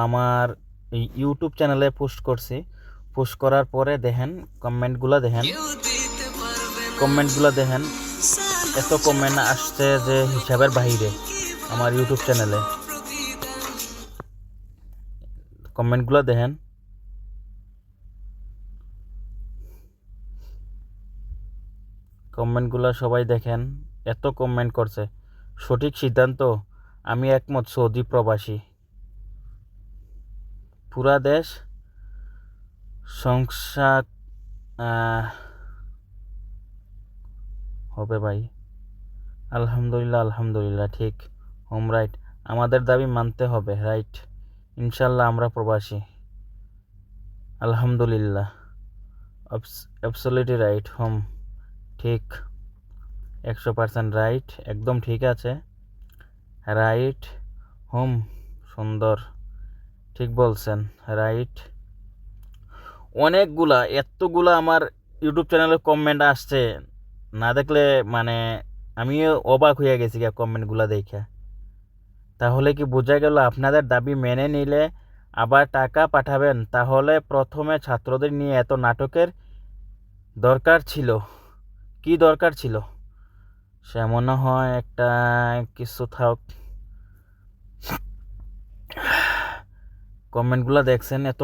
আমার এই ইউটিউব চ্যানেলে পোস্ট করছি। পোস্ট করার পরে দেখেন কমেন্টগুলো দেখেন, এত কমেন্ট আসছে যে হিসাবের বাইরে। আমার ইউটিউব চ্যানেলে কমেন্টগুলো দেখেন, কমেন্টগুলো সবাই দেখেন, এত কমেন্ট করছে। সঠিক সিদ্ধান্ত, আমি একমত। সৌদি প্রবাসী, পুরা দেশ সংসার হবে ভাই। আলহামদুলিল্লাহ, আলহামদুলিল্লাহ, ঠিক। হোম রাইট, আমাদের দাবি মানতে হবে, রাইট। ইনশাল্লাহ আমরা প্রবাসী। আলহামদুলিল্লাহ, অ্যাবসলিউটলি রাইট। হোম, ঠিক, 100% রাইট, একদম ঠিক আছে। রাইট, হোম, সুন্দর, ঠিক বলছেন, রাইট। এতগুলা আমার ইউটিউব চ্যানেলে কমেন্ট আসছে, না দেখলে মানে আমিও অবাক হয়ে গেছি কমেন্টগুলা দেখে। তাহলে কি বোঝা গেল আপনাদের দাবি মেনে নিলে আবার টাকা পাঠাবেন? তাহলে প্রথমে ছাত্রদের নিয়ে এত নাটকের দরকার ছিল? কি দরকার ছিল? সে মনে হয় একটা কিছু থাক। কমেন্টগুলো দেখছেন, এত